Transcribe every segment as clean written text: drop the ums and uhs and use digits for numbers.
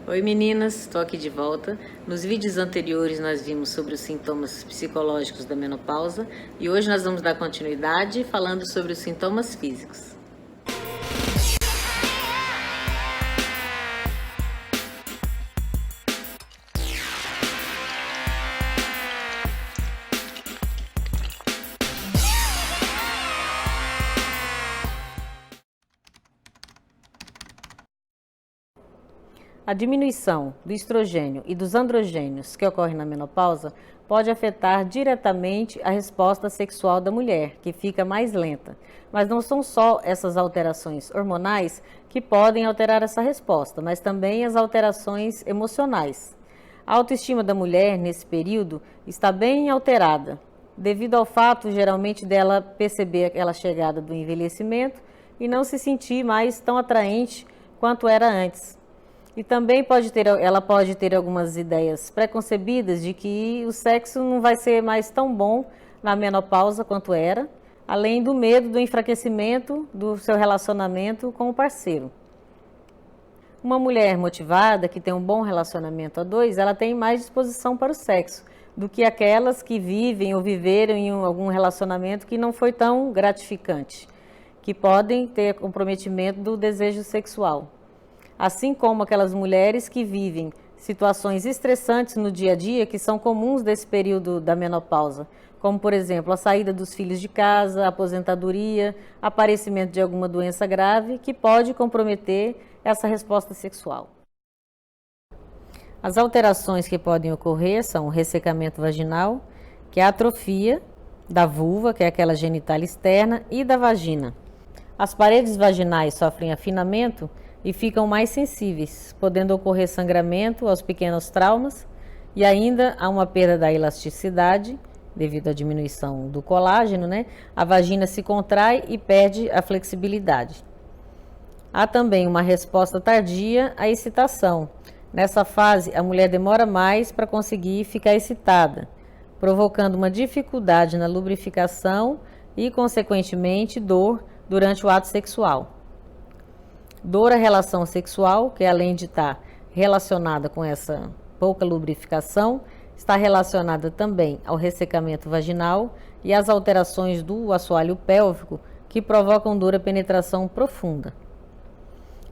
Oi meninas, estou aqui de volta. Nos vídeos anteriores nós vimos sobre os sintomas psicológicos da menopausa e hoje nós vamos dar continuidade falando sobre os sintomas físicos. A diminuição do estrogênio e dos androgênios que ocorre na menopausa pode afetar diretamente a resposta sexual da mulher, que fica mais lenta. Mas não são só essas alterações hormonais que podem alterar essa resposta, mas também as alterações emocionais. A autoestima da mulher, nesse período, está bem alterada, devido ao fato, geralmente, dela perceber aquela chegada do envelhecimento e não se sentir mais tão atraente quanto era antes. E também ela pode ter algumas ideias preconcebidas de que o sexo não vai ser mais tão bom na menopausa quanto era, além do medo do enfraquecimento do seu relacionamento com o parceiro. Uma mulher motivada, que tem um bom relacionamento a dois, ela tem mais disposição para o sexo do que aquelas que vivem ou viveram em algum relacionamento que não foi tão gratificante, que podem ter comprometimento do desejo sexual. Assim como aquelas mulheres que vivem situações estressantes no dia a dia, que são comuns desse período da menopausa, como, por exemplo, a saída dos filhos de casa, a aposentadoria, aparecimento de alguma doença grave, que pode comprometer essa resposta sexual. As alterações que podem ocorrer são o ressecamento vaginal, que é a atrofia da vulva, que é aquela genital externa, e da vagina. As paredes vaginais sofrem afinamento e ficam mais sensíveis, podendo ocorrer sangramento aos pequenos traumas e ainda há uma perda da elasticidade, devido à diminuição do colágeno, A vagina se contrai e perde a flexibilidade. Há também uma resposta tardia à excitação. Nessa fase, a mulher demora mais para conseguir ficar excitada, provocando uma dificuldade na lubrificação e, consequentemente, dor durante o ato sexual. Dor à relação sexual, que além de estar relacionada com essa pouca lubrificação, está relacionada também ao ressecamento vaginal e às alterações do assoalho pélvico, que provocam dor à penetração profunda.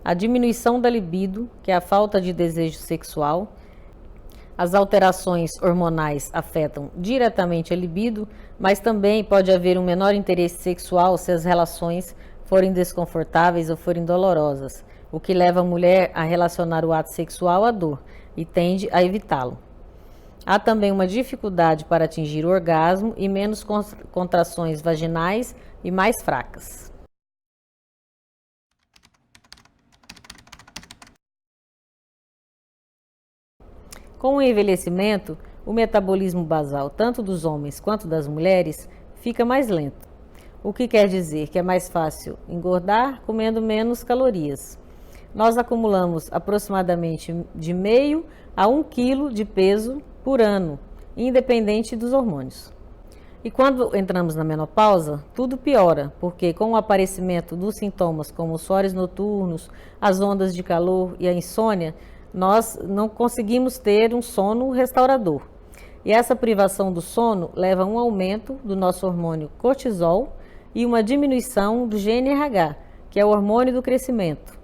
A diminuição da libido, que é a falta de desejo sexual. As alterações hormonais afetam diretamente a libido, mas também pode haver um menor interesse sexual se as relações forem desconfortáveis ou forem dolorosas, o que leva a mulher a relacionar o ato sexual à dor e tende a evitá-lo. Há também uma dificuldade para atingir o orgasmo e menos contrações vaginais e mais fracas. Com o envelhecimento, o metabolismo basal, tanto dos homens quanto das mulheres, fica mais lento. O que quer dizer que é mais fácil engordar comendo menos calorias. Nós acumulamos aproximadamente de meio a 1 quilo de peso por ano, independente dos hormônios. E quando entramos na menopausa, tudo piora, porque com o aparecimento dos sintomas como os suores noturnos, as ondas de calor e a insônia, nós não conseguimos ter um sono restaurador. E essa privação do sono leva a um aumento do nosso hormônio cortisol e uma diminuição do GnRH, que é o hormônio do crescimento.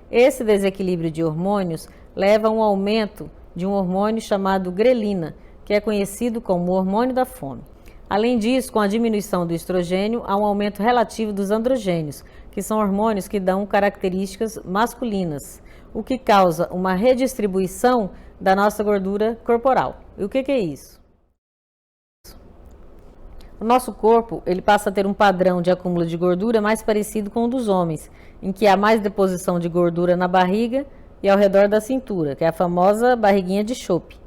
Esse desequilíbrio de hormônios leva a um aumento de um hormônio chamado grelina, que é conhecido como o hormônio da fome. Além disso, com a diminuição do estrogênio, há um aumento relativo dos androgênios, que são hormônios que dão características masculinas, o que causa uma redistribuição da nossa gordura corporal. E o que é isso? O nosso corpo ele passa a ter um padrão de acúmulo de gordura mais parecido com o dos homens, em que há mais deposição de gordura na barriga e ao redor da cintura, que é a famosa barriguinha de chope,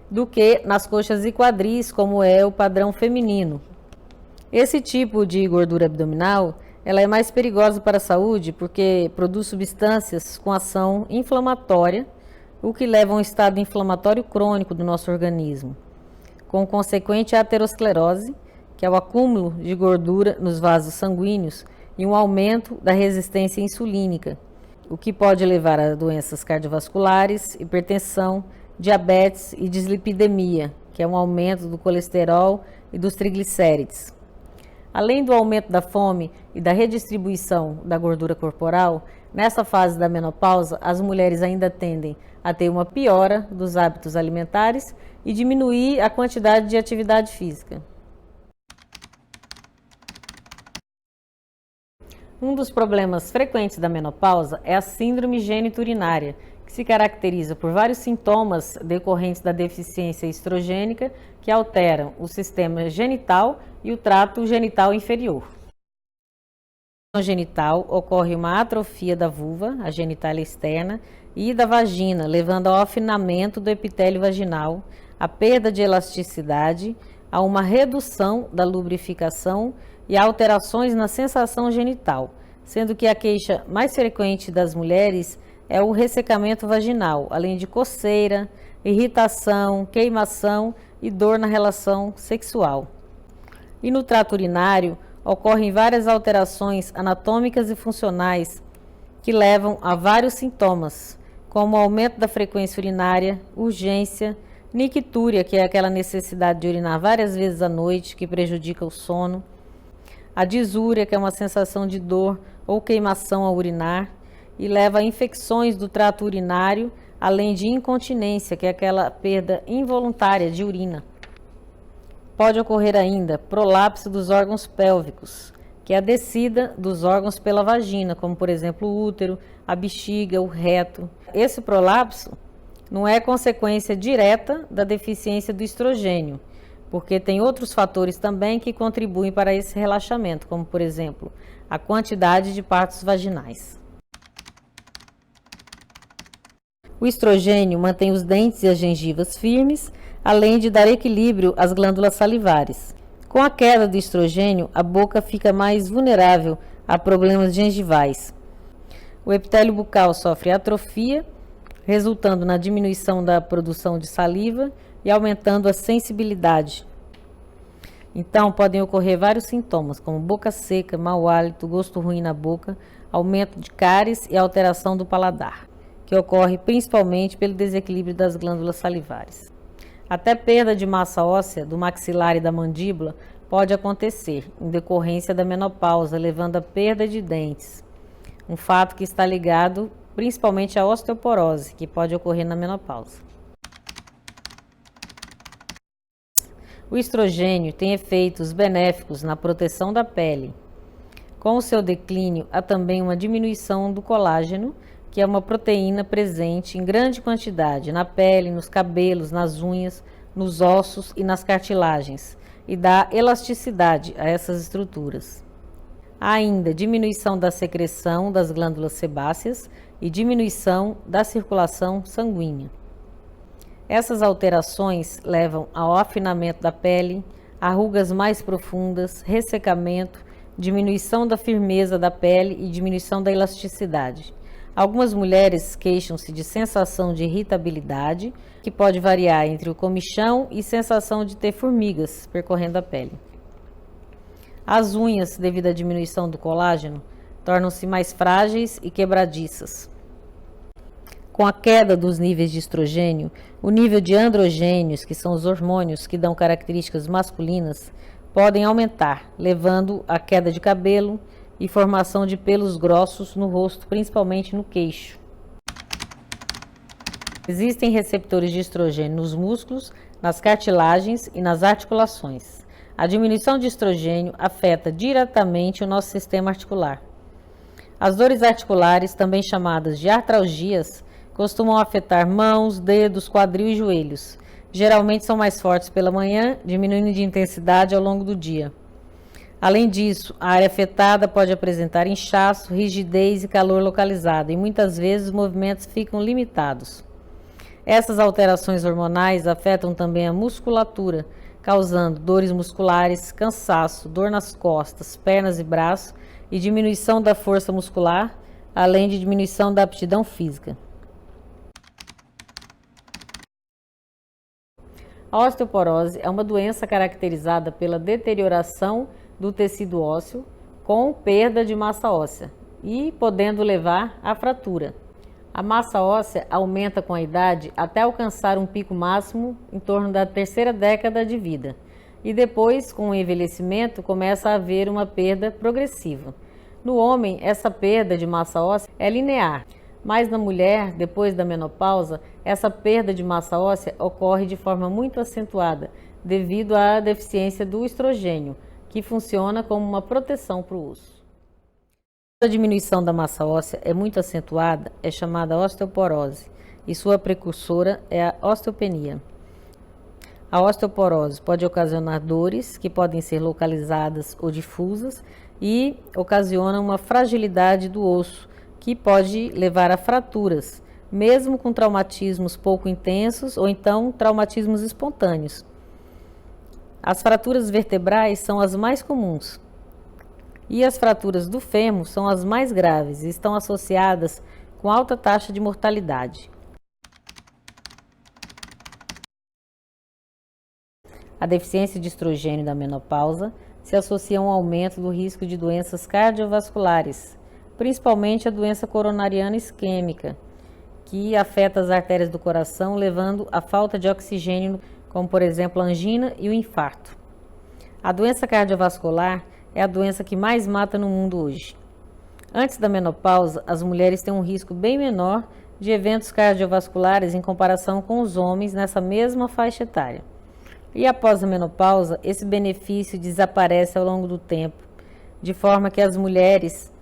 do que nas coxas e quadris, como é o padrão feminino. Esse tipo de gordura abdominal ela é mais perigosa para a saúde porque produz substâncias com ação inflamatória, o que leva a um estado inflamatório crônico do nosso organismo, com consequente aterosclerose, que é o acúmulo de gordura nos vasos sanguíneos e um aumento da resistência insulínica, o que pode levar a doenças cardiovasculares, hipertensão, diabetes e dislipidemia, que é um aumento do colesterol e dos triglicérides. Além do aumento da fome e da redistribuição da gordura corporal, nessa fase da menopausa, as mulheres ainda tendem a ter uma piora dos hábitos alimentares e diminuir a quantidade de atividade física. Um dos problemas frequentes da menopausa é a síndrome geniturrinária, que se caracteriza por vários sintomas decorrentes da deficiência estrogênica que alteram o sistema genital e o trato genital inferior. No genital ocorre uma atrofia da vulva, a genitália externa, e da vagina, levando ao afinamento do epitélio vaginal, à perda de elasticidade, a uma redução da lubrificação e a alterações na sensação genital, sendo que a queixa mais frequente das mulheres é o ressecamento vaginal, além de coceira, irritação, queimação e dor na relação sexual. E no trato urinário, ocorrem várias alterações anatômicas e funcionais que levam a vários sintomas, como o aumento da frequência urinária, urgência, nictúria, que é aquela necessidade de urinar várias vezes à noite, que prejudica o sono, a disúria, que é uma sensação de dor ou queimação ao urinar, e leva a infecções do trato urinário, além de incontinência, que é aquela perda involuntária de urina. Pode ocorrer ainda prolapso dos órgãos pélvicos, que é a descida dos órgãos pela vagina, como por exemplo o útero, a bexiga, o reto. Esse prolapso não é consequência direta da deficiência do estrogênio, porque tem outros fatores também que contribuem para esse relaxamento, como por exemplo a quantidade de partos vaginais. O estrogênio mantém os dentes e as gengivas firmes, além de dar equilíbrio às glândulas salivares. Com a queda do estrogênio, a boca fica mais vulnerável a problemas gengivais. O epitélio bucal sofre atrofia, resultando na diminuição da produção de saliva e aumentando a sensibilidade. Então, podem ocorrer vários sintomas, como boca seca, mau hálito, gosto ruim na boca, aumento de cáries e alteração do paladar, que ocorre principalmente pelo desequilíbrio das glândulas salivares. Até perda de massa óssea do maxilar e da mandíbula pode acontecer em decorrência da menopausa, levando à perda de dentes, um fato que está ligado principalmente à osteoporose, que pode ocorrer na menopausa. O estrogênio tem efeitos benéficos na proteção da pele. Com o seu declínio, há também uma diminuição do colágeno, que é uma proteína presente em grande quantidade na pele, nos cabelos, nas unhas, nos ossos e nas cartilagens, e dá elasticidade a essas estruturas. Há ainda diminuição da secreção das glândulas sebáceas e diminuição da circulação sanguínea. Essas alterações levam ao afinamento da pele, a rugas mais profundas, ressecamento, diminuição da firmeza da pele e diminuição da elasticidade. Algumas mulheres queixam-se de sensação de irritabilidade, que pode variar entre o comichão e sensação de ter formigas percorrendo a pele. As unhas, devido à diminuição do colágeno, tornam-se mais frágeis e quebradiças. Com a queda dos níveis de estrogênio, o nível de androgênios, que são os hormônios que dão características masculinas, podem aumentar, levando à queda de cabelo e formação de pelos grossos no rosto, principalmente no queixo. Existem receptores de estrogênio nos músculos, nas cartilagens e nas articulações. A diminuição de estrogênio afeta diretamente o nosso sistema articular. As dores articulares, também chamadas de artralgias, costumam afetar mãos, dedos, quadril e joelhos. Geralmente são mais fortes pela manhã, diminuindo de intensidade ao longo do dia. Além disso, a área afetada pode apresentar inchaço, rigidez e calor localizado, e muitas vezes os movimentos ficam limitados. Essas alterações hormonais afetam também a musculatura, causando dores musculares, cansaço, dor nas costas, pernas e braços e diminuição da força muscular, além de diminuição da aptidão física. A osteoporose é uma doença caracterizada pela deterioração do tecido ósseo com perda de massa óssea e podendo levar à fratura. A massa óssea aumenta com a idade até alcançar um pico máximo em torno da terceira década de vida. E depois, com o envelhecimento, começa a haver uma perda progressiva. No homem, essa perda de massa óssea é linear, mas na mulher, depois da menopausa, essa perda de massa óssea ocorre de forma muito acentuada, devido à deficiência do estrogênio, que funciona como uma proteção para o osso. A diminuição da massa óssea é muito acentuada, é chamada osteoporose, e sua precursora é a osteopenia. A osteoporose pode ocasionar dores, que podem ser localizadas ou difusas, e ocasiona uma fragilidade do osso, que pode levar a fraturas, mesmo com traumatismos pouco intensos ou então traumatismos espontâneos. As fraturas vertebrais são as mais comuns. E as fraturas do fêmur são as mais graves e estão associadas com alta taxa de mortalidade. A deficiência de estrogênio da menopausa se associa a um aumento do risco de doenças cardiovasculares, principalmente a doença coronariana isquêmica, que afeta as artérias do coração, levando à falta de oxigênio, como por exemplo a angina e o infarto. A doença cardiovascular é a doença que mais mata no mundo hoje. Antes da menopausa, as mulheres têm um risco bem menor de eventos cardiovasculares em comparação com os homens nessa mesma faixa etária. E após a menopausa, esse benefício desaparece ao longo do tempo, de forma que as mulheres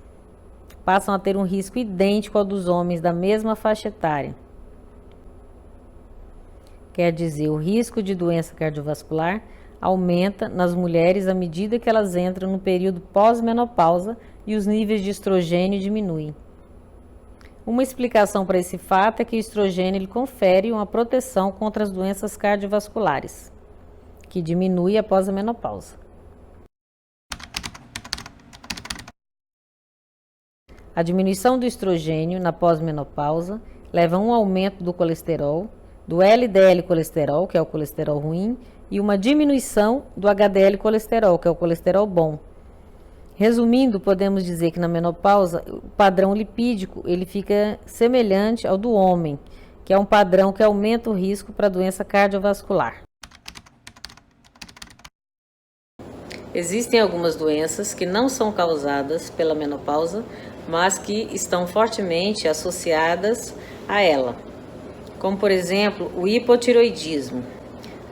passam a ter um risco idêntico ao dos homens da mesma faixa etária. Quer dizer, o risco de doença cardiovascular aumenta nas mulheres à medida que elas entram no período pós-menopausa e os níveis de estrogênio diminuem. Uma explicação para esse fato é que o estrogênio ele confere uma proteção contra as doenças cardiovasculares, que diminui após a menopausa. A diminuição do estrogênio na pós-menopausa leva a um aumento do colesterol, do LDL colesterol, que é o colesterol ruim, e uma diminuição do HDL colesterol, que é o colesterol bom. Resumindo, podemos dizer que na menopausa, o padrão lipídico ele fica semelhante ao do homem, que é um padrão que aumenta o risco para doença cardiovascular. Existem algumas doenças que não são causadas pela menopausa, mas que estão fortemente associadas a ela, como por exemplo o hipotireoidismo.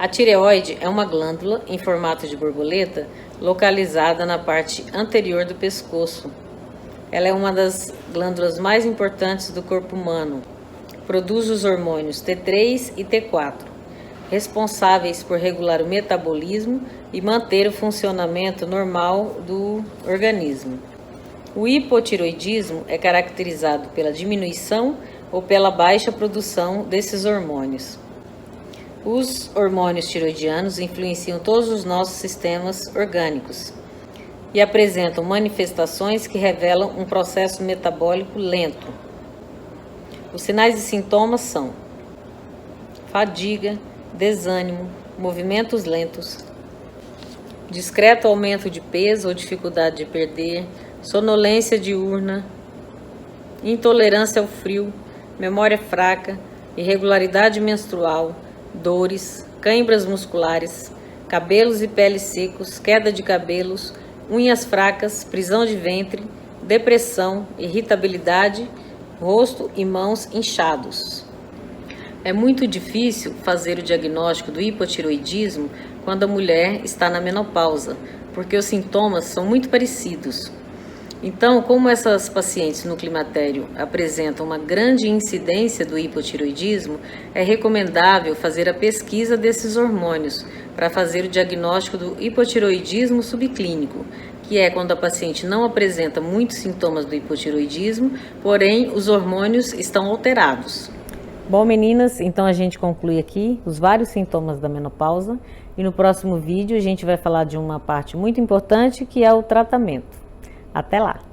A tireoide é uma glândula em formato de borboleta localizada na parte anterior do pescoço. Ela é uma das glândulas mais importantes do corpo humano. Produz os hormônios T3 e T4, responsáveis por regular o metabolismo e manter o funcionamento normal do organismo. O hipotireoidismo é caracterizado pela diminuição ou pela baixa produção desses hormônios. Os hormônios tiroidianos influenciam todos os nossos sistemas orgânicos e apresentam manifestações que revelam um processo metabólico lento. Os sinais e sintomas são fadiga, desânimo, movimentos lentos, discreto aumento de peso ou dificuldade de perder, sonolência diurna, intolerância ao frio, memória fraca, irregularidade menstrual, dores, câimbras musculares, cabelos e peles secos, queda de cabelos, unhas fracas, prisão de ventre, depressão, irritabilidade, rosto e mãos inchados. É muito difícil fazer o diagnóstico do hipotireoidismo quando a mulher está na menopausa, porque os sintomas são muito parecidos. Então, como essas pacientes no climatério apresentam uma grande incidência do hipotireoidismo, é recomendável fazer a pesquisa desses hormônios para fazer o diagnóstico do hipotireoidismo subclínico, que é quando a paciente não apresenta muitos sintomas do hipotireoidismo, porém os hormônios estão alterados. Bom, meninas, então a gente conclui aqui os vários sintomas da menopausa e no próximo vídeo a gente vai falar de uma parte muito importante que é o tratamento. Até lá!